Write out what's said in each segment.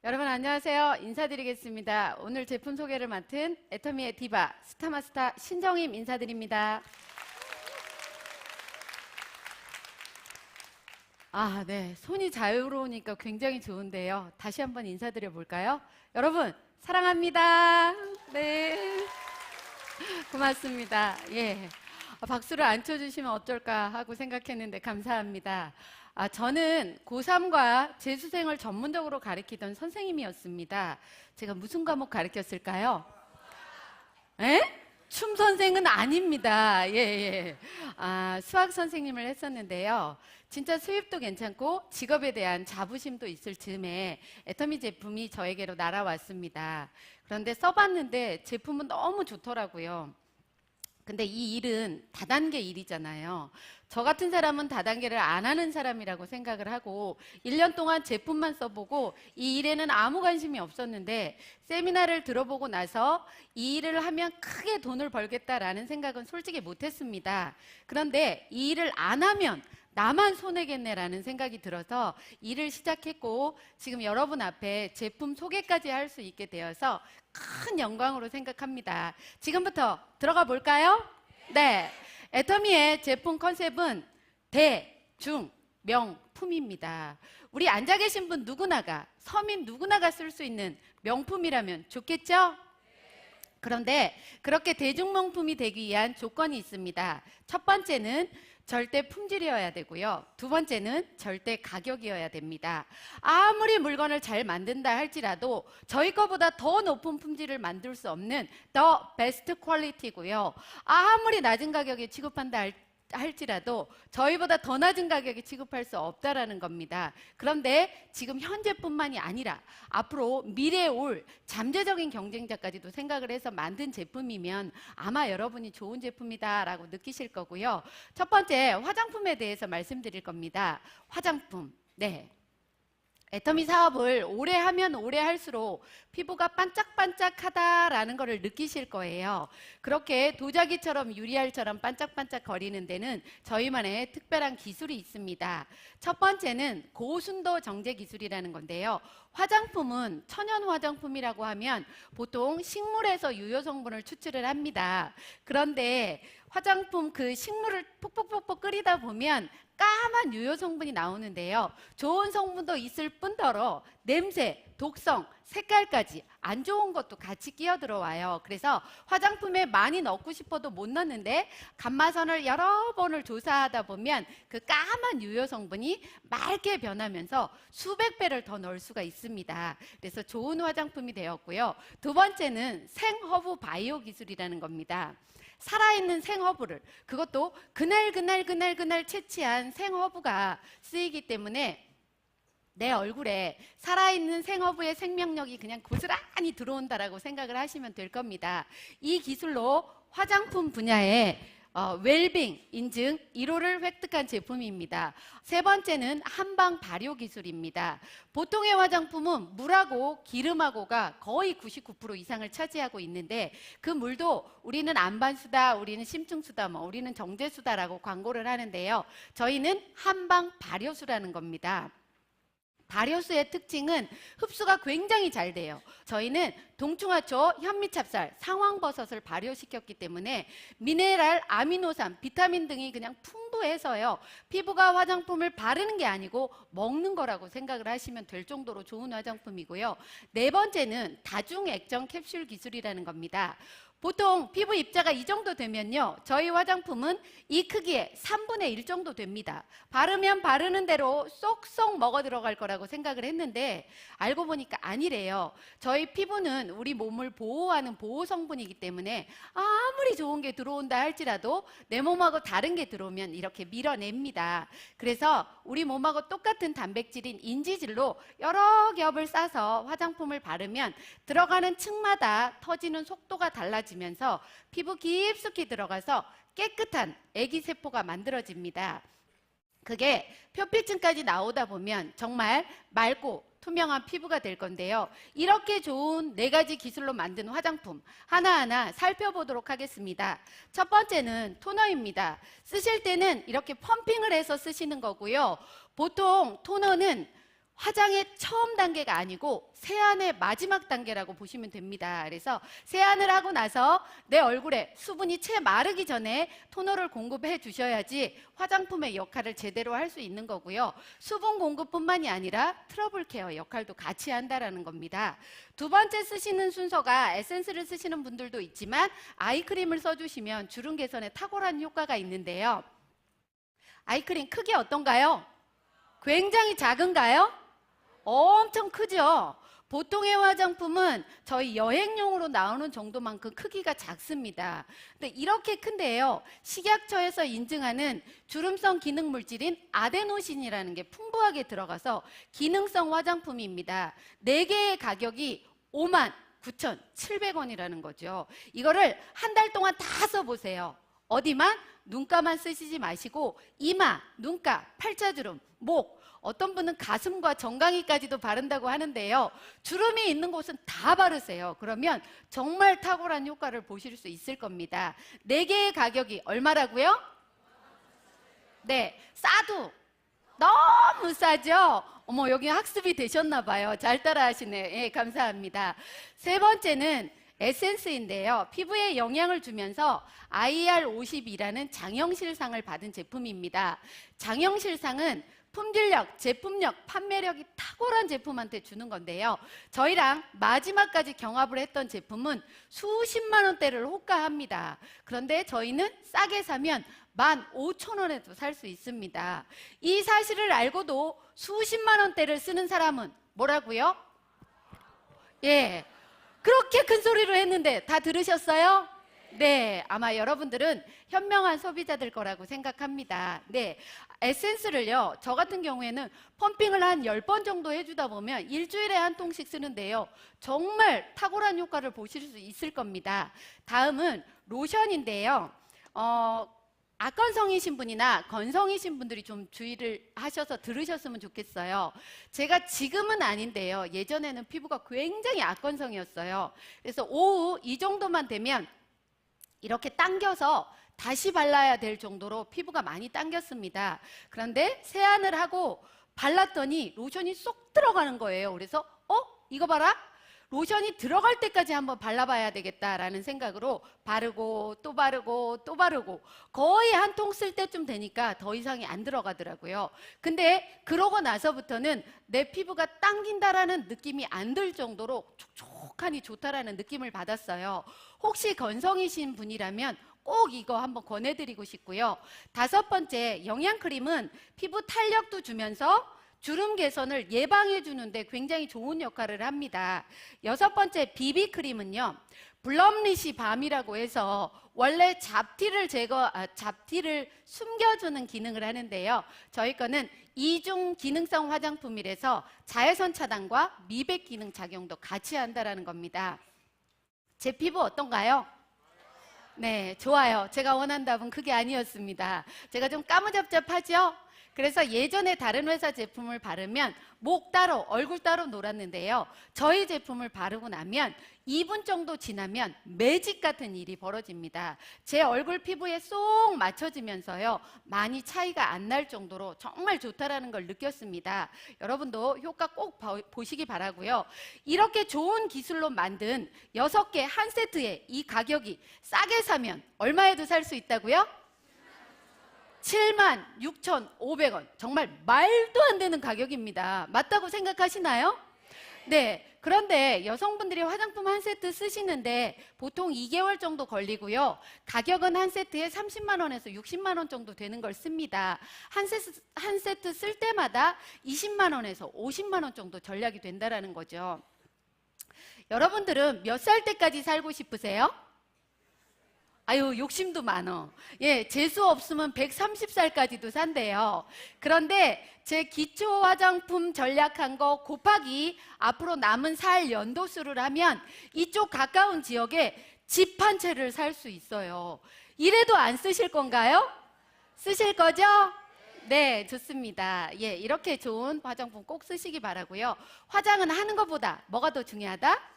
여러분 안녕하세요. 인사드리겠습니다. 오늘 제품 소개를 맡은 애터미의 디바 스타마스터 신정임 인사드립니다. 네. 손이 자유로우니까 굉장히 좋은데요. 다시 한번 인사드려 볼까요? 여러분 사랑합니다. 네. 고맙습니다. 예. 박수를 안 쳐주시면 어쩔까 하고 생각했는데 감사합니다. 저는 고3과 재수생을 전문적으로 가르치던 선생님이었습니다. 제가 무슨 과목 가르쳤을까요? 에? 춤 선생은 아닙니다. 예. 수학 선생님을 했었는데요. 진짜 수입도 괜찮고 직업에 대한 자부심도 있을 즈음에 애터미 제품이 저에게로 날아왔습니다. 그런데 써봤는데 제품은 너무 좋더라고요. 근데 이 일은 다단계 일이잖아요. 저 같은 사람은 다단계를 안 하는 사람이라고 생각을 하고 1년 동안 제품만 써보고 이 일에는 아무 관심이 없었는데 세미나를 들어보고 나서 이 일을 하면 크게 돈을 벌겠다라는 생각은 솔직히 못했습니다. 그런데 이 일을 안 하면 나만 손해겠네라는 생각이 들어서 일을 시작했고 지금 여러분 앞에 제품 소개까지 할 수 있게 되어서 큰 영광으로 생각합니다. 지금부터 들어가 볼까요? 네. 애터미의 제품 컨셉은 대, 중, 명품입니다. 우리 앉아 계신 분 누구나가, 서민 누구나가 쓸 수 있는 명품이라면 좋겠죠? 그런데 그렇게 대중명품이 되기 위한 조건이 있습니다. 첫 번째는 절대 품질이어야 되고요. 두 번째는 절대 가격이어야 됩니다. 아무리 물건을 잘 만든다 할지라도 저희 거보다 더 높은 품질을 만들 수 없는 더 베스트 퀄리티고요. 아무리 낮은 가격에 취급한다 할지라도 저희보다 더 낮은 가격에 취급할 수 없다라는 겁니다. 그런데 지금 현재뿐만이 아니라 앞으로 미래에 올 잠재적인 경쟁자까지도 생각을 해서 만든 제품이면 아마 여러분이 좋은 제품이다라고 느끼실 거고요. 첫 번째 화장품에 대해서 말씀드릴 겁니다. 화장품. 네. 애터미 사업을 오래 하면 오래 할수록 피부가 반짝반짝하다라는 것을 느끼실 거예요. 그렇게 도자기처럼 유리알처럼 반짝반짝 거리는 데는 저희만의 특별한 기술이 있습니다. 첫 번째는 고순도 정제 기술이라는 건데요. 화장품은 천연 화장품이라고 하면 보통 식물에서 유효 성분을 추출을 합니다. 그런데 화장품 그 식물을 푹푹푹푹 끓이다 보면 까만 유효 성분이 나오는데요. 좋은 성분도 있을 뿐더러 냄새, 독성, 색깔까지 안 좋은 것도 같이 끼어 들어와요. 그래서 화장품에 많이 넣고 싶어도 못 넣는데 감마선을 여러 번을 조사하다 보면 그 까만 유효 성분이 맑게 변하면서 수백 배를 더 넣을 수가 있습니다. 그래서 좋은 화장품이 되었고요. 두 번째는 생허브 바이오 기술이라는 겁니다. 살아있는 생허브를, 그것도 그날 채취한 생허브가 쓰이기 때문에 내 얼굴에 살아있는 생허브의 생명력이 그냥 고스란히 들어온다라고 생각을 하시면 될 겁니다. 이 기술로 화장품 분야에 웰빙 인증 1호를 획득한 제품입니다. 세 번째는 한방 발효 기술입니다. 보통의 화장품은 물하고 기름하고가 거의 99% 이상을 차지하고 있는데 그 물도 우리는 안반수다, 우리는 심층수다, 우리는 정제수다라고 광고를 하는데요. 저희는 한방 발효수라는 겁니다. 발효수의 특징은 흡수가 굉장히 잘 돼요. 저희는 동충하초, 현미찹쌀, 상황버섯을 발효시켰기 때문에 미네랄, 아미노산, 비타민 등이 그냥 풍부해서요. 피부가 화장품을 바르는 게 아니고 먹는 거라고 생각을 하시면 될 정도로 좋은 화장품이고요. 네 번째는 다중액정 캡슐 기술이라는 겁니다. 보통 피부 입자가 이 정도 되면요. 저희 화장품은 이 크기에 3분의 1 정도 됩니다. 바르면 바르는 대로 쏙쏙 먹어 들어갈 거라고 생각을 했는데 알고 보니까 아니래요. 저희 피부는 우리 몸을 보호하는 보호 성분이기 때문에 아무리 좋은 게 들어온다 할지라도 내 몸하고 다른 게 들어오면 이렇게 밀어냅니다. 그래서 우리 몸하고 똑같은 단백질인 인지질로 여러 겹을 싸서 화장품을 바르면 들어가는 층마다 터지는 속도가 달라지면서 피부 깊숙이 들어가서 깨끗한 애기세포가 만들어집니다. 그게 표피층까지 나오다 보면 정말 맑고 투명한 피부가 될 건데요. 이렇게 좋은 4가지 기술로 만든 화장품 하나하나 살펴보도록 하겠습니다. 첫 번째는 토너입니다. 쓰실 때는 이렇게 펌핑을 해서 쓰시는 거고요. 보통 토너는 화장의 처음 단계가 아니고 세안의 마지막 단계라고 보시면 됩니다. 그래서 세안을 하고 나서 내 얼굴에 수분이 채 마르기 전에 토너를 공급해 주셔야지 화장품의 역할을 제대로 할 수 있는 거고요. 수분 공급뿐만이 아니라 트러블 케어 역할도 같이 한다라는 겁니다. 두 번째 쓰시는 순서가 에센스를 쓰시는 분들도 있지만 아이크림을 써주시면 주름 개선에 탁월한 효과가 있는데요. 아이크림 크기 어떤가요? 굉장히 작은가요? 엄청 크죠? 보통의 화장품은 저희 여행용으로 나오는 정도만큼 크기가 작습니다. 근데 이렇게 큰데요, 식약처에서 인증하는 주름성 기능 물질인 아데노신이라는 게 풍부하게 들어가서 기능성 화장품입니다. 4개의 가격이 59,700원이라는 거죠. 이거를 한 달 동안 다 써보세요. 어디만? 눈가만 쓰시지 마시고 이마, 눈가, 팔자주름, 목, 어떤 분은 가슴과 정강이까지도 바른다고 하는데요. 주름이 있는 곳은 다 바르세요. 그러면 정말 탁월한 효과를 보실 수 있을 겁니다. 4개의 가격이 얼마라고요? 네, 싸도 너무 싸죠? 어머, 여기 학습이 되셨나 봐요. 잘 따라하시네. 예, 감사합니다. 세 번째는 에센스인데요. 피부에 영향을 주면서 IR50이라는 장영실상을 받은 제품입니다. 장영실상은 품질력, 제품력, 판매력이 탁월한 제품한테 주는 건데요. 저희랑 마지막까지 경합을 했던 제품은 수십만 원대를 호가합니다. 그런데 저희는 싸게 사면 15,000원에도 살 수 있습니다. 이 사실을 알고도 수십만 원대를 쓰는 사람은 뭐라고요? 예, 그렇게 큰 소리로 했는데 다 들으셨어요? 네, 아마 여러분들은 현명한 소비자들 거라고 생각합니다. 네, 에센스를요, 저 같은 경우에는 펌핑을 한 10번 정도 해주다 보면 일주일에 한 통씩 쓰는데요, 정말 탁월한 효과를 보실 수 있을 겁니다. 다음은 로션인데요. 악건성이신 분이나 건성이신 분들이 좀 주의를 하셔서 들으셨으면 좋겠어요. 제가 지금은 아닌데요, 예전에는 피부가 굉장히 악건성이었어요. 그래서 오후 이 정도만 되면 이렇게 당겨서 다시 발라야 될 정도로 피부가 많이 당겼습니다. 그런데 세안을 하고 발랐더니 로션이 쏙 들어가는 거예요. 그래서 이거 봐라, 로션이 들어갈 때까지 한번 발라봐야 되겠다라는 생각으로 바르고 또 바르고 또 바르고 거의 한 통 쓸 때쯤 되니까 더 이상이 안 들어가더라고요. 근데 그러고 나서부터는 내 피부가 당긴다라는 느낌이 안 들 정도로 촉촉하니 좋다라는 느낌을 받았어요. 혹시 건성이신 분이라면 꼭 이거 한번 권해드리고 싶고요. 5번째, 영양크림은 피부 탄력도 주면서 주름 개선을 예방해 주는데 굉장히 좋은 역할을 합니다. 6번째, 비비크림은요, 블럼리시 밤이라고 해서 원래 잡티를 잡티를 숨겨주는 기능을 하는데요. 저희 거는 이중 기능성 화장품이라서 자외선 차단과 미백 기능 작용도 같이 한다라는 겁니다. 제 피부 어떤가요? 네, 좋아요. 제가 원한 답은 그게 아니었습니다. 제가 좀 까무잡잡하죠? 그래서 예전에 다른 회사 제품을 바르면 목 따로, 얼굴 따로 놀았는데요. 저희 제품을 바르고 나면 2분 정도 지나면 매직 같은 일이 벌어집니다. 제 얼굴 피부에 쏙 맞춰지면서요, 많이 차이가 안 날 정도로 정말 좋다라는 걸 느꼈습니다. 여러분도 효과 꼭 보시기 바라고요. 이렇게 좋은 기술로 만든 6개 한 세트에 이 가격이 싸게 사면 얼마에도 살 수 있다고요? 76,500원. 정말 말도 안 되는 가격입니다. 맞다고 생각하시나요? 네. 그런데 여성분들이 화장품 한 세트 쓰시는데 보통 2개월 정도 걸리고요. 가격은 한 세트에 30만 원에서 60만 원 정도 되는 걸 씁니다. 한 세트 쓸 때마다 20만 원에서 50만 원 정도 절약이 된다는 거죠. 여러분들은 몇 살 때까지 살고 싶으세요? 아유, 욕심도 많어. 예, 재수 없으면 130살까지도 산대요. 그런데 제 기초 화장품 전략한 거 곱하기 앞으로 남은 살 연도수를 하면 이쪽 가까운 지역에 집 한 채를 살 수 있어요. 이래도 안 쓰실 건가요? 쓰실 거죠? 네, 좋습니다. 예, 이렇게 좋은 화장품 꼭 쓰시기 바라고요. 화장은 하는 것보다 뭐가 더 중요하다?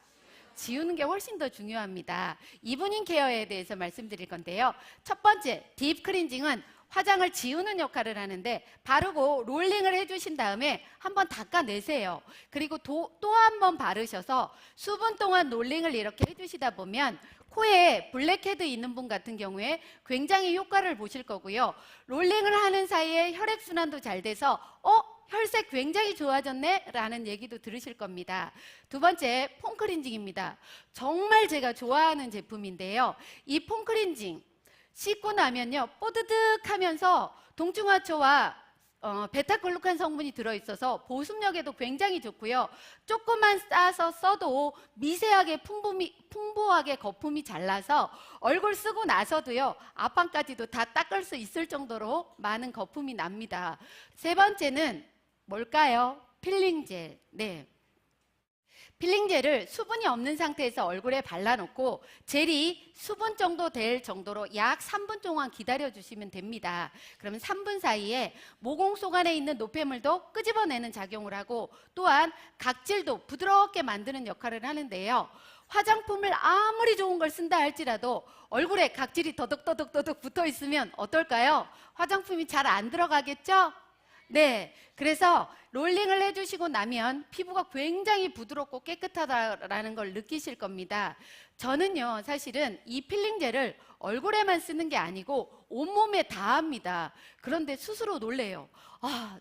지우는 게 훨씬 더 중요합니다. 이브닝 케어에 대해서 말씀드릴 건데요. 첫 번째, 딥 클렌징은 화장을 지우는 역할을 하는데 바르고 롤링을 해주신 다음에 한번 닦아내세요. 그리고 또 한 번 바르셔서 수분 동안 롤링을 이렇게 해주시다 보면 코에 블랙헤드 있는 분 같은 경우에 굉장히 효과를 보실 거고요. 롤링을 하는 사이에 혈액순환도 잘 돼서 혈색 굉장히 좋아졌네 라는 얘기도 들으실 겁니다. 두 번째, 폼클렌징입니다. 정말 제가 좋아하는 제품인데요. 이 폼클렌징 씻고 나면요 뽀드득 하면서 동중화초와 베타글루칸 성분이 들어있어서 보습력에도 굉장히 좋고요. 조금만 싸서 써도 미세하게 풍부하게 거품이 잘 나서 얼굴 쓰고 나서도요 앞판까지도 다 닦을 수 있을 정도로 많은 거품이 납니다. 세 번째는 뭘까요? 필링젤. 네. 필링젤을 수분이 없는 상태에서 얼굴에 발라놓고 젤이 수분 정도 될 정도로 약 3분 동안 기다려주시면 됩니다. 그러면 3분 사이에 모공 속 안에 있는 노폐물도 끄집어내는 작용을 하고 또한 각질도 부드럽게 만드는 역할을 하는데요. 화장품을 아무리 좋은 걸 쓴다 할지라도 얼굴에 각질이 더덕더덕 붙어 있으면 어떨까요? 화장품이 잘 안 들어가겠죠? 네, 그래서 롤링을 해주시고 나면 피부가 굉장히 부드럽고 깨끗하다라는 걸 느끼실 겁니다. 저는요 사실은 이 필링젤을 얼굴에만 쓰는 게 아니고 온몸에 다 합니다. 그런데 스스로 놀래요.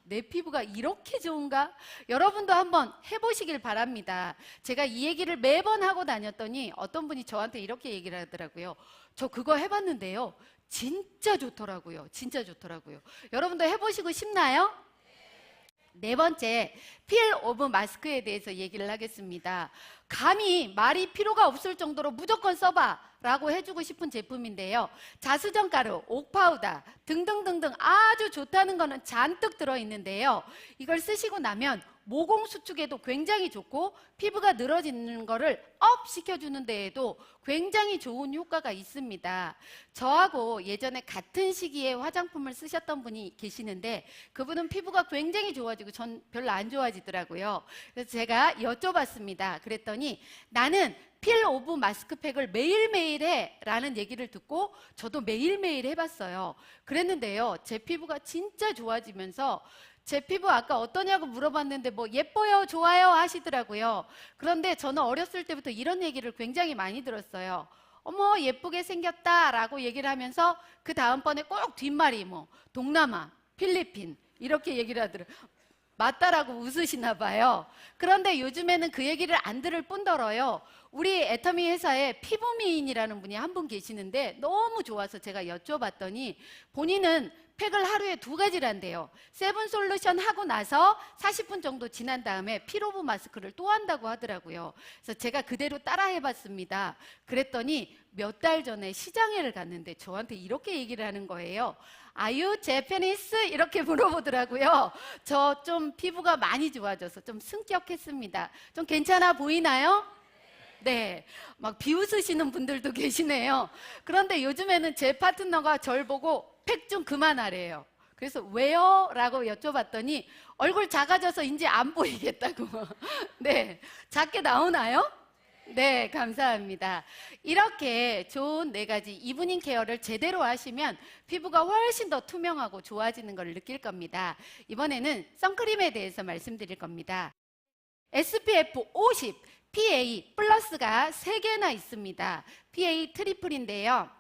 내 피부가 이렇게 좋은가? 여러분도 한번 해보시길 바랍니다. 제가 이 얘기를 매번 하고 다녔더니 어떤 분이 저한테 이렇게 얘기를 하더라고요. 저 그거 해봤는데요 진짜 좋더라고요. 진짜 좋더라고요. 여러분도 해보시고 싶나요? 네 번째, 필 오브 마스크에 대해서 얘기를 하겠습니다. 감히 말이 필요가 없을 정도로 무조건 써봐 라고 해주고 싶은 제품인데요. 자수정 가루, 옥파우더 등등등등 아주 좋다는 거는 잔뜩 들어있는데요. 이걸 쓰시고 나면 모공 수축에도 굉장히 좋고 피부가 늘어지는 거를 업 시켜주는 데에도 굉장히 좋은 효과가 있습니다. 저하고 예전에 같은 시기에 화장품을 쓰셨던 분이 계시는데 그분은 피부가 굉장히 좋아지고 전 별로 안 좋아지더라고요. 그래서 제가 여쭤봤습니다. 그랬더니 나는 필 오브 마스크팩을 매일매일 해 라는 얘기를 듣고 저도 매일매일 해봤어요. 그랬는데요 제 피부가 진짜 좋아지면서 제 피부 아까 어떠냐고 물어봤는데 뭐 예뻐요 좋아요 하시더라고요. 그런데 저는 어렸을 때부터 이런 얘기를 굉장히 많이 들었어요. 어머 예쁘게 생겼다 라고 얘기를 하면서 그 다음번에 꼭 뒷말이 뭐 동남아, 필리핀 이렇게 얘기를 하더라고요. 맞다라고 웃으시나 봐요. 그런데 요즘에는 그 얘기를 안 들을 뿐더러요 우리 애터미 회사에 피부미인이라는 분이 한 분 계시는데 너무 좋아서 제가 여쭤봤더니 본인은 팩을 하루에 2가지를 한대요. 세븐 솔루션 하고 나서 40분 정도 지난 다음에 필 오브 마스크를 또 한다고 하더라고요. 그래서 제가 그대로 따라 해봤습니다. 그랬더니 몇 달 전에 시장회를 갔는데 저한테 이렇게 얘기를 하는 거예요. Are you Japanese? 이렇게 물어보더라고요. 저 좀 피부가 많이 좋아져서 좀 승격했습니다. 좀 괜찮아 보이나요? 네, 막 비웃으시는 분들도 계시네요. 그런데 요즘에는 제 파트너가 절 보고 팩 좀 그만하래요. 그래서 왜요? 라고 여쭤봤더니 얼굴 작아져서 이제 안 보이겠다고. 네, 작게 나오나요? 네, 감사합니다. 이렇게 좋은 4가지 이브닝 케어를 제대로 하시면 피부가 훨씬 더 투명하고 좋아지는 걸 느낄 겁니다. 이번에는 선크림에 대해서 말씀드릴 겁니다. SPF 50, PA 플러스가 3개나 있습니다. PA 트리플인데요.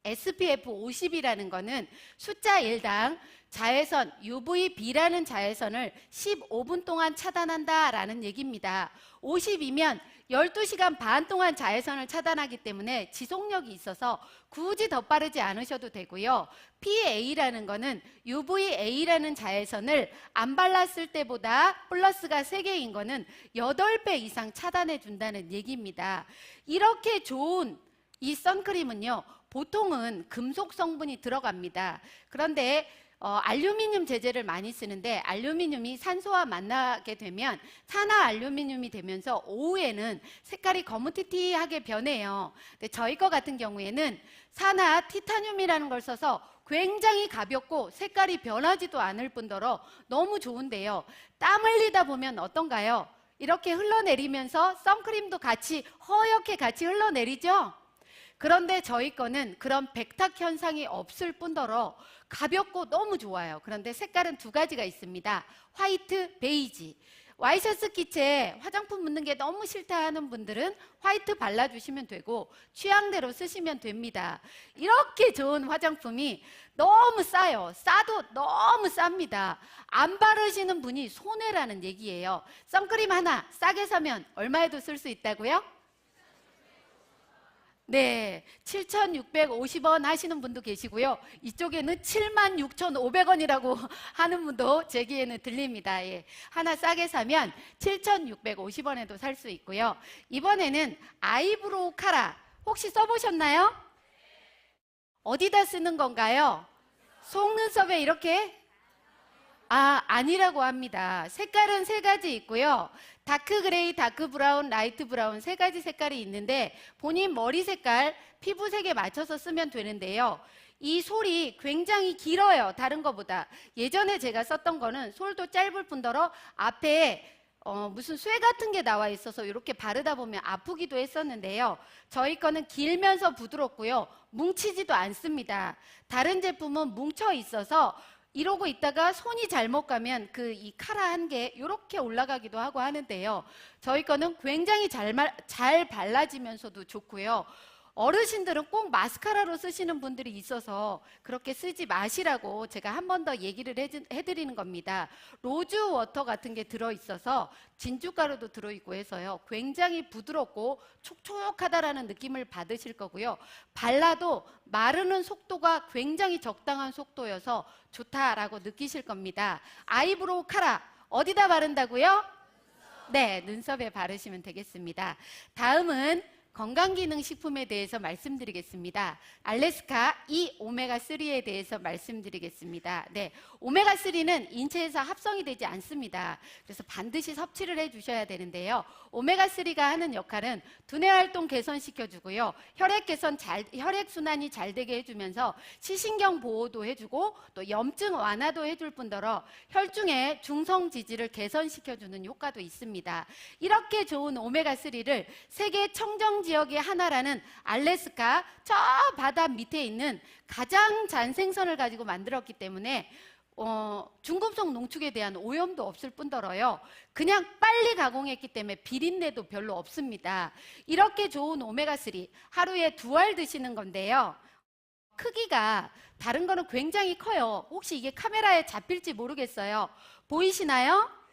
SPF 50이라는 거는 숫자 1당 자외선 UVB라는 자외선을 15분 동안 차단한다라는 얘기입니다. 50이면 12시간 반 동안 자외선을 차단하기 때문에 지속력이 있어서 굳이 더 빠르지 않으셔도 되고요. PA라는 거는 UVA라는 자외선을 안 발랐을 때보다 플러스가 3개인 거는 8배 이상 차단해 준다는 얘기입니다. 이렇게 좋은 이 선크림은요. 보통은 금속 성분이 들어갑니다. 그런데 알루미늄 제제를 많이 쓰는데 알루미늄이 산소와 만나게 되면 산화 알루미늄이 되면서 오후에는 색깔이 거무튀튀하게 변해요. 근데 저희 거 같은 경우에는 산화 티타늄이라는 걸 써서 굉장히 가볍고 색깔이 변하지도 않을 뿐더러 너무 좋은데요. 땀 흘리다 보면 어떤가요? 이렇게 흘러내리면서 선크림도 같이 허옇게 같이 흘러내리죠? 그런데 저희 거는 그런 백탁 현상이 없을 뿐더러 가볍고 너무 좋아요. 그런데 색깔은 두 가지가 있습니다. 화이트, 베이지. 와이셔츠 기체에 화장품 묻는 게 너무 싫다 하는 분들은 화이트 발라주시면 되고 취향대로 쓰시면 됩니다. 이렇게 좋은 화장품이 너무 싸요. 싸도 너무 쌉니다. 안 바르시는 분이 손해라는 얘기예요. 선크림 하나 싸게 사면 얼마에도 쓸 수 있다고요? 네, 7,650원 하시는 분도 계시고요. 이쪽에는 76,500원이라고 하는 분도 제 귀에는 들립니다. 예. 하나 싸게 사면 7,650원에도 살 수 있고요. 이번에는 아이브로우 카라 혹시 써보셨나요? 어디다 쓰는 건가요? 속눈썹에 이렇게? 아니라고 합니다. 색깔은 세 가지 있고요. 다크 그레이, 다크 브라운, 라이트 브라운 세 가지 색깔이 있는데 본인 머리 색깔, 피부색에 맞춰서 쓰면 되는데요. 이 솔이 굉장히 길어요. 다른 것보다. 예전에 제가 썼던 거는 솔도 짧을 뿐더러 앞에 무슨 쇠 같은 게 나와 있어서 이렇게 바르다 보면 아프기도 했었는데요. 저희 거는 길면서 부드럽고요. 뭉치지도 않습니다. 다른 제품은 뭉쳐 있어서 이러고 있다가 손이 잘못 가면 이 카라 한 개 이렇게 올라가기도 하고 하는데요. 저희 거는 굉장히 잘 발라지면서도 좋고요. 어르신들은 꼭 마스카라로 쓰시는 분들이 있어서 그렇게 쓰지 마시라고 제가 한 번 더 얘기를 해드리는 겁니다. 로즈 워터 같은 게 들어있어서 진주가루도 들어있고 해서요. 굉장히 부드럽고 촉촉하다라는 느낌을 받으실 거고요. 발라도 마르는 속도가 굉장히 적당한 속도여서 좋다라고 느끼실 겁니다. 아이브로우 카라 어디다 바른다고요? 네, 눈썹에 바르시면 되겠습니다. 다음은 건강기능식품에 대해서 말씀드리겠습니다. 알래스카 이 오메가3에 대해서 말씀드리겠습니다. 네, 오메가3는 인체에서 합성이 되지 않습니다. 그래서 반드시 섭취를 해주셔야 되는데요. 오메가3가 하는 역할은 두뇌 활동 개선시켜주고요. 혈액순환이 잘 되게 해주면서 시신경 보호도 해주고 또 염증 완화도 해줄 뿐더러 혈중의 중성지질을 개선시켜주는 효과도 있습니다. 이렇게 좋은 오메가3를 세계 청정 지역의 하나라는 알래스카 저 바다 밑에 있는 가장 잔생선을 가지고 만들었기 때문에 중금속 농축에 대한 오염도 없을 뿐더러요. 그냥 빨리 가공했기 때문에 비린내도 별로 없습니다. 이렇게 좋은 오메가3 하루에 2알 드시는 건데요. 크기가 다른 거는 굉장히 커요. 혹시 이게 카메라에 잡힐지 모르겠어요. 보이시나요?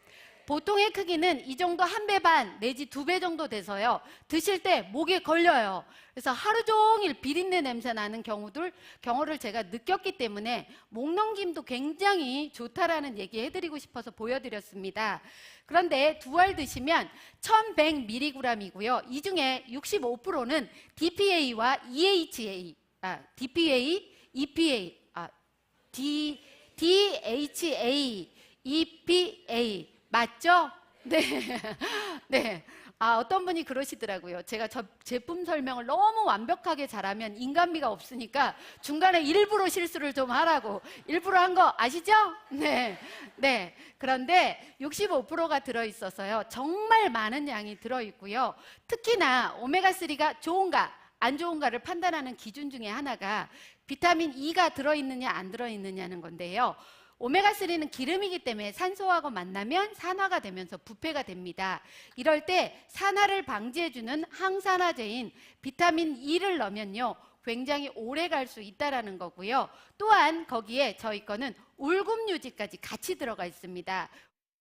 보통의 크기는 이 정도 1배 반 내지 2배 정도 돼서요. 드실 때 목에 걸려요. 그래서 하루 종일 비린내 냄새 나는 경우를 제가 느꼈기 때문에 목 넘김도 굉장히 좋다라는 얘기 해드리고 싶어서 보여드렸습니다. 그런데 2알 드시면 1100mg이고요. 이 중에 65%는 DPA와 EHA, DPA, EPA, DHA, EPA 맞죠? 네. 네. 어떤 분이 그러시더라고요. 제가 저 제품 설명을 너무 완벽하게 잘하면 인간미가 없으니까 중간에 일부러 실수를 좀 하라고. 일부러 한 거 아시죠? 네. 네. 그런데 65%가 들어있어서요. 정말 많은 양이 들어있고요. 특히나 오메가3가 좋은가, 안 좋은가를 판단하는 기준 중에 하나가 비타민 E가 들어있느냐, 안 들어있느냐는 건데요. 오메가3는 기름이기 때문에 산소하고 만나면 산화가 되면서 부패가 됩니다. 이럴 때 산화를 방지해주는 항산화제인 비타민 E를 넣으면요. 굉장히 오래 갈 수 있다는 거고요. 또한 거기에 저희 거는 울금 유지까지 같이 들어가 있습니다.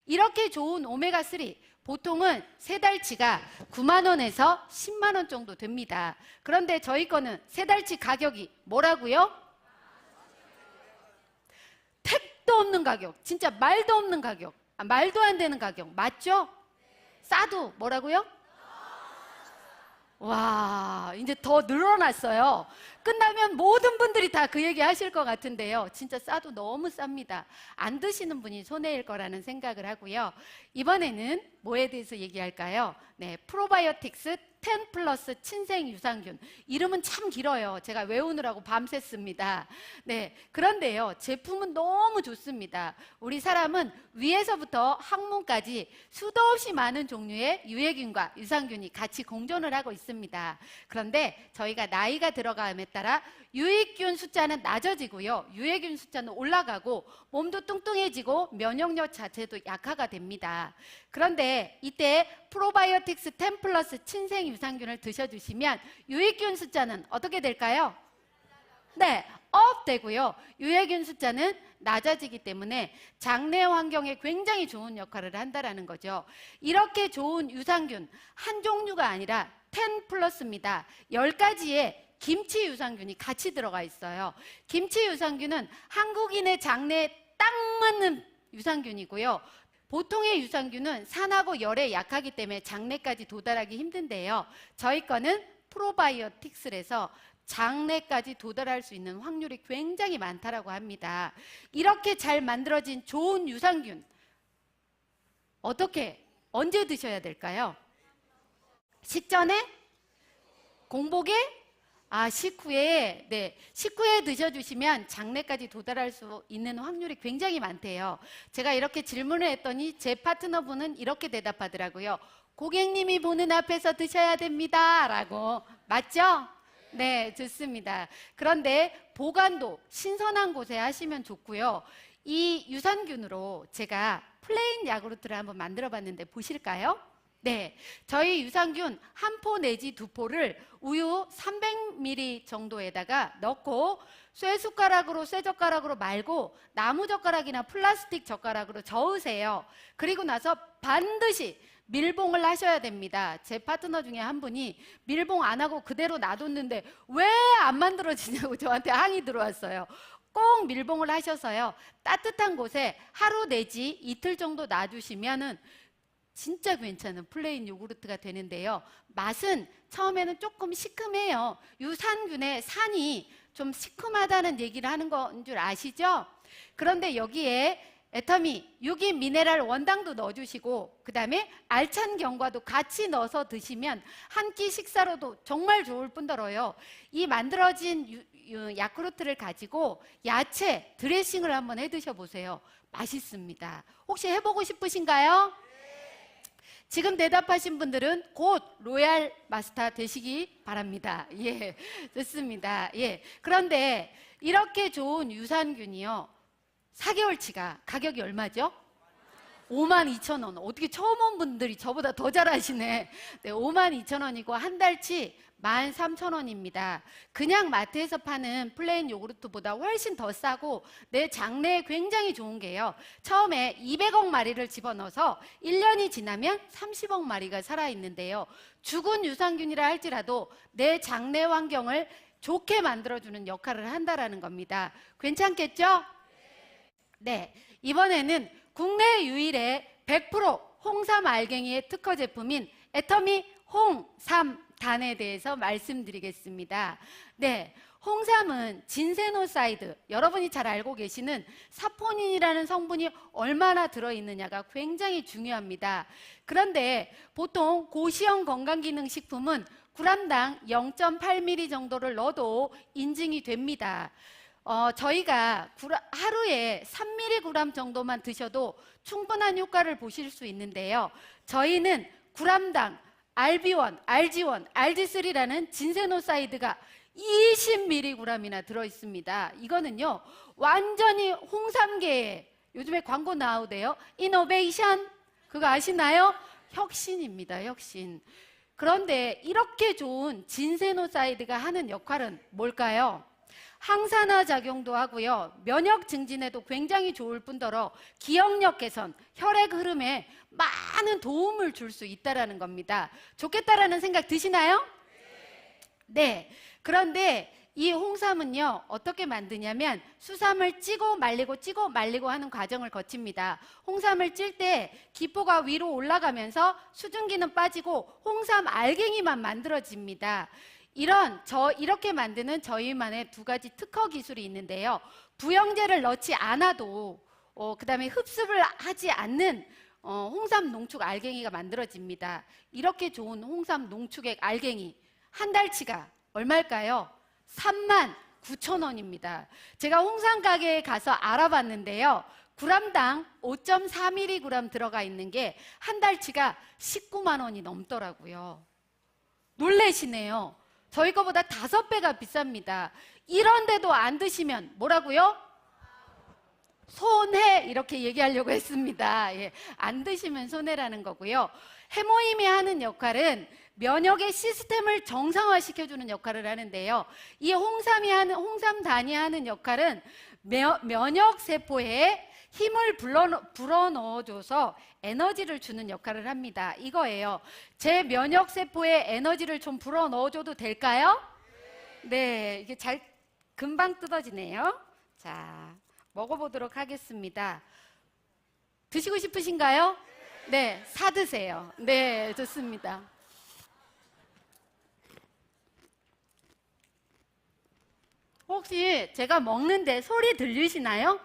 이렇게 좋은 오메가3 보통은 3달치가 9만 원에서 10만 원 정도 됩니다. 그런데 저희 거는 3달치 가격이 뭐라고요? 택도 없는 가격, 진짜 말도 없는 가격, 말도 안 되는 가격, 맞죠? 싸도 뭐라고요? 와, 이제 더 늘어났어요. 끝나면 모든 분들이 다 그 얘기 하실 것 같은데요. 진짜 싸도 너무 쌉니다. 안 드시는 분이 손해일 거라는 생각을 하고요. 이번에는 뭐에 대해서 얘기할까요? 네, 프로바이오틱스 10 플러스 친생 유산균. 이름은 참 길어요. 제가 외우느라고 밤샜습니다. 네, 그런데요, 제품은 너무 좋습니다. 우리 사람은 위에서부터 항문까지 수도 없이 많은 종류의 유해균과 유산균이 같이 공존을 하고 있습니다. 그런데 저희가 나이가 들어감에 따라 유익균 숫자는 낮아지고요, 유해균 숫자는 올라가고 몸도 뚱뚱해지고 면역력 자체도 약화가 됩니다. 그런데 이때 프로바이오틱스 10 플러스 친생 유산균을 드셔주시면 유익균 숫자는 어떻게 될까요? 네, 업 되고요, 유해균 숫자는 낮아지기 때문에 장내 환경에 굉장히 좋은 역할을 한다는 거죠. 이렇게 좋은 유산균 한 종류가 아니라 10 플러스입니다. 10가지의 김치 유산균이 같이 들어가 있어요. 김치 유산균은 한국인의 장내에 딱 맞는 유산균이고요. 보통의 유산균은 산하고 열에 약하기 때문에 장내까지 도달하기 힘든데요, 저희 거는 프로바이오틱스라서 장내까지 도달할 수 있는 확률이 굉장히 많다고 합니다. 이렇게 잘 만들어진 좋은 유산균, 언제 드셔야 될까요? 식전에? 공복에? 식후에. 네, 식후에 드셔주시면 장내까지 도달할 수 있는 확률이 굉장히 많대요. 제가 이렇게 질문을 했더니 제 파트너분은 이렇게 대답하더라고요. 고객님이 보는 앞에서 드셔야 됩니다 라고. 맞죠? 네, 좋습니다. 그런데 보관도 신선한 곳에 하시면 좋고요. 이 유산균으로 제가 플레인 야구르트를 한번 만들어 봤는데 보실까요? 네, 저희 유산균 한 포 내지 두 포를 우유 300ml 정도에다가 넣고 쇠젓가락으로 말고 나무젓가락이나 플라스틱 젓가락으로 저으세요. 그리고 나서 반드시 밀봉을 하셔야 됩니다. 제 파트너 중에 한 분이 밀봉 안 하고 그대로 놔뒀는데 왜 안 만들어지냐고 저한테 항의 들어왔어요. 꼭 밀봉을 하셔서요, 따뜻한 곳에 하루 내지 이틀 정도 놔두시면은 진짜 괜찮은 플레인 요구르트가 되는데요, 맛은 처음에는 조금 시큼해요. 유산균의 산이 좀 시큼하다는 얘기를 하는 건 줄 아시죠? 그런데 여기에 애터미, 유기 미네랄 원당도 넣어주시고 그 다음에 알찬 견과도 같이 넣어서 드시면 한 끼 식사로도 정말 좋을 뿐더러요, 이 만들어진 야쿠르트를 가지고 야채 드레싱을 한번 해 드셔보세요. 맛있습니다. 혹시 해보고 싶으신가요? 지금 대답하신 분들은 곧 로얄 마스터 되시기 바랍니다. 예, 좋습니다. 예, 그런데 이렇게 좋은 유산균이요, 4개월치가 가격이 얼마죠? 52,000원. 어떻게 처음 온 분들이 저보다 더 잘하시네. 네, 52,000원이고 한 달치 13,000원입니다. 그냥 마트에서 파는 플레인 요구르트보다 훨씬 더 싸고 내 장내에 굉장히 좋은 게요, 처음에 200억 마리를 집어넣어서 1년이 지나면 30억 마리가 살아있는데요, 죽은 유산균이라 할지라도 내 장내 환경을 좋게 만들어주는 역할을 한다는 겁니다. 괜찮겠죠? 네, 이번에는 국내 유일의 100% 홍삼 알갱이의 특허 제품인 애터미 홍삼단에 대해서 말씀드리겠습니다. 네, 홍삼은 진세노사이드, 여러분이 잘 알고 계시는 사포닌이라는 성분이 얼마나 들어있느냐가 굉장히 중요합니다. 그런데 보통 고시형 건강기능식품은 g당 0.8ml 정도를 넣어도 인증이 됩니다. 저희가 하루에 3mg 정도만 드셔도 충분한 효과를 보실 수 있는데요, 저희는 g당 RB1, RG1, RG3라는 진세노사이드가 20mg이나 들어있습니다. 이거는요, 완전히 홍삼계에 요즘에 광고 나오대요. 이노베이션, 그거 아시나요? 혁신입니다, 혁신. 그런데 이렇게 좋은 진세노사이드가 하는 역할은 뭘까요? 항산화 작용도 하고요, 면역 증진에도 굉장히 좋을 뿐더러 기억력 개선, 혈액 흐름에 많은 도움을 줄 수 있다는 겁니다. 좋겠다라는 생각 드시나요? 네. 그런데 이 홍삼은요, 어떻게 만드냐면 수삼을 찌고 말리고 하는 과정을 거칩니다. 홍삼을 찔 때 기포가 위로 올라가면서 수증기는 빠지고 홍삼 알갱이만 만들어집니다. 이렇게 만드는 저희만의 두 가지 특허 기술이 있는데요, 부영제를 넣지 않아도 그 다음에 흡습을 하지 않는 홍삼 농축 알갱이가 만들어집니다. 이렇게 좋은 홍삼 농축액 알갱이 한 달치가 얼마일까요? 39,000원입니다. 제가 홍삼 가게에 가서 알아봤는데요. g당 5.4mg 들어가 있는 게 한 달치가 19만 원이 넘더라고요. 놀래시네요. 저희 거보다 5배가 비쌉니다. 이런데도 안 드시면 뭐라고요? 손해 이렇게 얘기하려고 했습니다. 예, 안 드시면 손해라는 거고요. 해모임이 하는 역할은 면역의 시스템을 정상화시켜주는 역할을 하는데요. 이 홍삼단이 하는 역할은 면역세포에 힘을 불어넣어줘서 에너지를 주는 역할을 합니다. 이거예요. 제 면역세포에 에너지를 좀 불어넣어줘도 될까요? 네, 이게 금방 뜯어지네요. 자, 먹어보도록 하겠습니다. 드시고 싶으신가요? 네, 사드세요. 네, 좋습니다. 혹시 제가 먹는데 소리 들리시나요?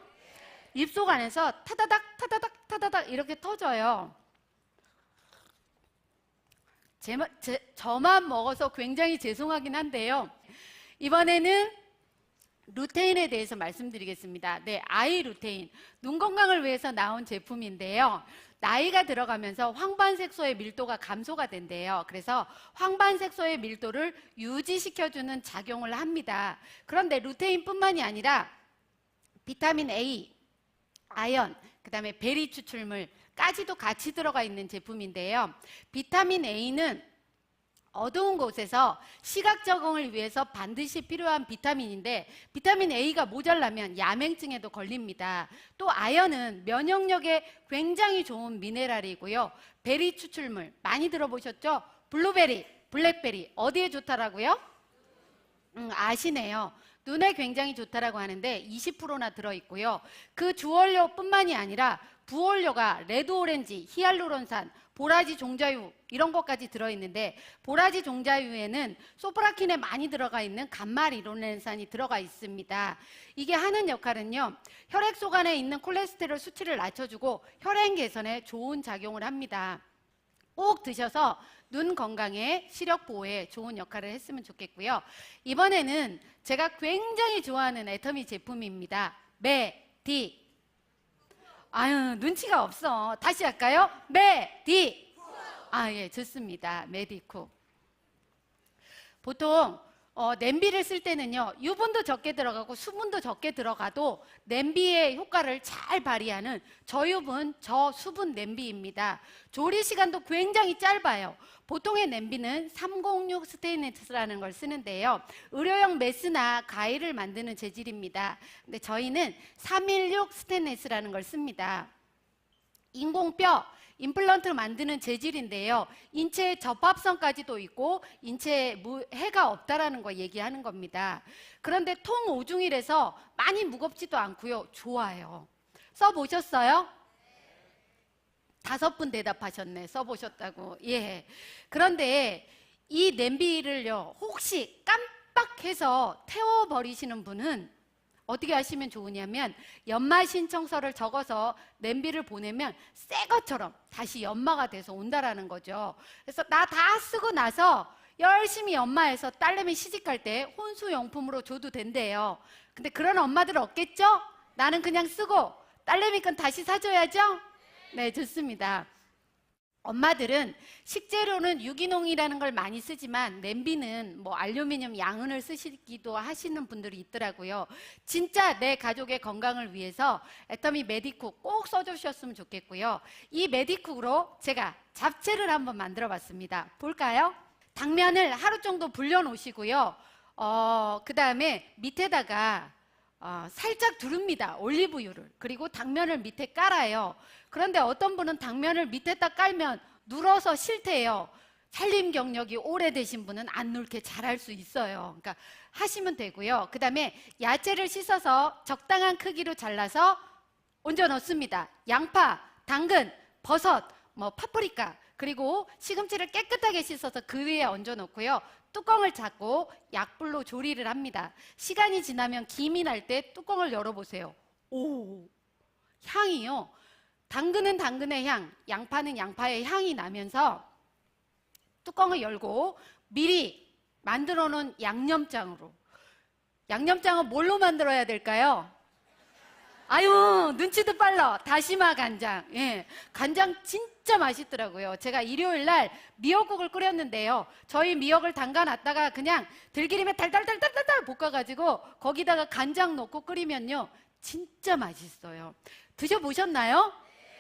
입속 안에서 타다닥 타다닥 타다닥 이렇게 터져요. 저만 먹어서 굉장히 죄송하긴 한데요. 이번에는 루테인에 대해서 말씀드리겠습니다. 네, 아이 루테인. 눈 건강을 위해서 나온 제품인데요. 나이가 들어가면서 황반색소의 밀도가 감소가 된대요. 그래서 황반색소의 밀도를 유지시켜주는 작용을 합니다. 그런데 루테인뿐만이 아니라 비타민 A, 아연, 그 다음에 베리 추출물까지도 같이 들어가 있는 제품인데요. 비타민 A는 어두운 곳에서 시각 적응을 위해서 반드시 필요한 비타민인데 비타민 A가 모자라면 야맹증에도 걸립니다. 또 아연은 면역력에 굉장히 좋은 미네랄이고요. 베리 추출물 많이 들어보셨죠? 블루베리, 블랙베리 어디에 좋다라고요? 아시네요. 눈에 굉장히 좋다라고 하는데 20%나 들어있고요. 그 주원료뿐만이 아니라 부원료가 레드오렌지, 히알루론산, 보라지 종자유 이런 것까지 들어있는데 보라지 종자유에는 소프라킨에 많이 들어가 있는 감마리노렌산이 들어가 있습니다. 이게 하는 역할은요. 혈액속 안에 있는 콜레스테롤 수치를 낮춰주고 혈행 개선에 좋은 작용을 합니다. 꼭 드셔서 눈 건강에 시력 보호에 좋은 역할을 했으면 좋겠고요. 이번에는 제가 굉장히 좋아하는 애터미 제품입니다. 메디. 아유, 눈치가 없어. 다시 할까요? 메디. 예, 좋습니다. 메디쿠. 보통 냄비를 쓸 때는요, 유분도 적게 들어가고 수분도 적게 들어가도 냄비의 효과를 잘 발휘하는 저유분, 저수분 냄비입니다. 조리 시간도 굉장히 짧아요. 보통의 냄비는 306 스테인리스라는 걸 쓰는데요. 의료용 메스나 가위를 만드는 재질입니다. 근데 저희는 316 스테인리스라는 걸 씁니다. 인공뼈, 임플란트 만드는 재질인데요. 인체에 접합성까지도 있고 인체에 해가 없다라는 거 얘기하는 겁니다. 그런데 통오중이라서 많이 무겁지도 않고요. 좋아요. 써보셨어요? 5분 대답하셨네. 써보셨다고. 예. 그런데 이 냄비를요, 혹시 깜빡해서 태워버리시는 분은 어떻게 하시면 좋으냐면 연마 신청서를 적어서 냄비를 보내면 새 것처럼 다시 연마가 돼서 온다라는 거죠. 그래서 나 다 쓰고 나서 열심히 연마해서 딸내미 시집갈 때 혼수용품으로 줘도 된대요. 근데 그런 엄마들 없겠죠? 나는 그냥 쓰고 딸내미 건 다시 사줘야죠? 네, 좋습니다. 엄마들은 식재료는 유기농이라는 걸 많이 쓰지만 냄비는 뭐 알루미늄 양은을 쓰시기도 하시는 분들이 있더라고요. 진짜 내 가족의 건강을 위해서 애터미 메디쿡 꼭 써주셨으면 좋겠고요. 이 메디쿡으로 제가 잡채를 한번 만들어 봤습니다. 볼까요? 당면을 하루 정도 불려 놓으시고요. 그 다음에 밑에다가 살짝 두릅니다. 올리브유를. 그리고 당면을 밑에 깔아요. 그런데 어떤 분은 당면을 밑에다 깔면 눌어서 싫대요. 살림 경력이 오래되신 분은 안 눌게 잘할 수 있어요. 그러니까 하시면 되고요. 그 다음에 야채를 씻어서 적당한 크기로 잘라서 얹어 넣습니다. 양파, 당근, 버섯, 파프리카, 그리고 시금치를 깨끗하게 씻어서 그 위에 얹어 놓고요. 뚜껑을 잡고 약불로 조리를 합니다. 시간이 지나면 김이 날 때 뚜껑을 열어보세요. 오, 향이요. 당근은 당근의 향, 양파는 양파의 향이 나면서 뚜껑을 열고 미리 만들어 놓은 양념장으로, 양념장은 뭘로 만들어야 될까요? 아유, 눈치도 빨라. 다시마 간장. 예, 간장 진짜 맛있더라고요. 제가 일요일 날 미역국을 끓였는데요. 저희 미역을 담가놨다가 그냥 들기름에 달달달달달달 볶아가지고 거기다가 간장 넣고 끓이면요, 진짜 맛있어요. 드셔보셨나요?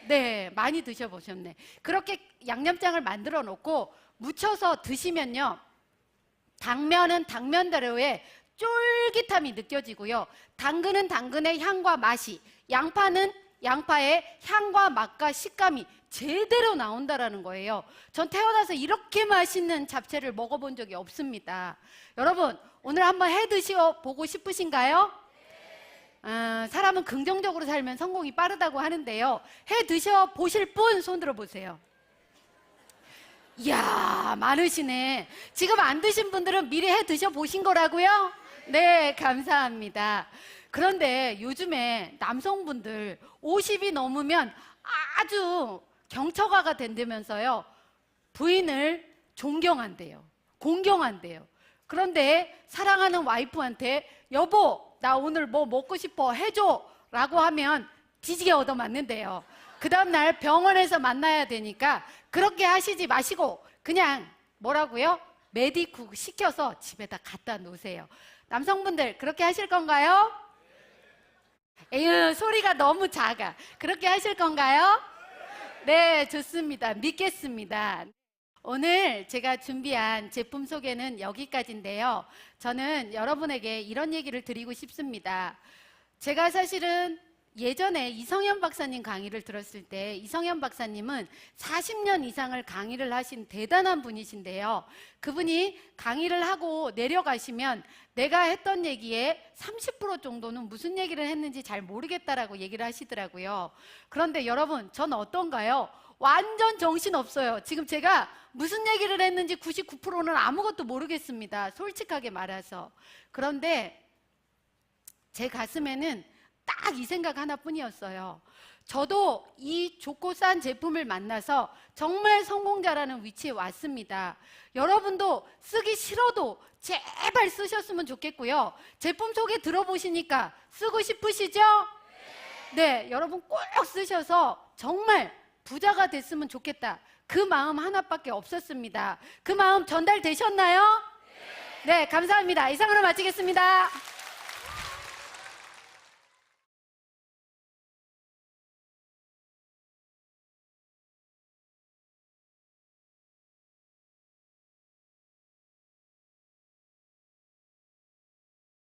네, 많이 드셔보셨네. 그렇게 양념장을 만들어 놓고 무쳐서 드시면요, 당면은 당면대로의 쫄깃함이 느껴지고요. 당근은 당근의 향과 맛이, 양파는 양파의 향과 맛과 식감이 제대로 나온다라는 거예요. 전 태어나서 이렇게 맛있는 잡채를 먹어본 적이 없습니다. 여러분, 오늘 한번 해 드셔보고 싶으신가요? 사람은 긍정적으로 살면 성공이 빠르다고 하는데요. 해 드셔보실 분 손 들어보세요. 이야, 많으시네. 지금 안 드신 분들은 미리 해 드셔보신 거라고요? 네, 감사합니다. 그런데 요즘에 남성분들 50이 넘으면 아주 경처가가 된다면서요, 부인을 존경한대요. 공경한대요. 그런데 사랑하는 와이프한테 여보, 나 오늘 뭐 먹고 싶어 해줘 라고 하면 뒤지게 얻어맞는데요. 그 다음날 병원에서 만나야 되니까 그렇게 하시지 마시고 그냥 뭐라고요? 메디쿡 시켜서 집에다 갖다 놓으세요. 남성분들 그렇게 하실 건가요? 에휴, 소리가 너무 작아. 그렇게 하실 건가요? 네, 좋습니다. 믿겠습니다. 오늘 제가 준비한 제품 소개는 여기까지인데요. 저는 여러분에게 이런 얘기를 드리고 싶습니다. 제가 사실은 예전에 이성현 박사님 강의를 들었을 때, 이성현 박사님은 40년 이상을 강의를 하신 대단한 분이신데요. 그분이 강의를 하고 내려가시면 내가 했던 얘기에 30% 정도는 무슨 얘기를 했는지 잘 모르겠다라고 얘기를 하시더라고요. 그런데 여러분, 전 어떤가요? 완전 정신없어요. 지금 제가 무슨 얘기를 했는지 99%는 아무것도 모르겠습니다. 솔직하게 말해서. 그런데 제 가슴에는 딱 이 생각 하나뿐이었어요. 저도 이 좋고 싼 제품을 만나서 정말 성공자라는 위치에 왔습니다. 여러분도 쓰기 싫어도 제발 쓰셨으면 좋겠고요. 제품 소개 들어보시니까 쓰고 싶으시죠? 네, 여러분 꼭 쓰셔서 정말 부자가 됐으면 좋겠다. 그 마음 하나밖에 없었습니다. 그 마음 전달되셨나요? 네, 감사합니다. 이상으로 마치겠습니다.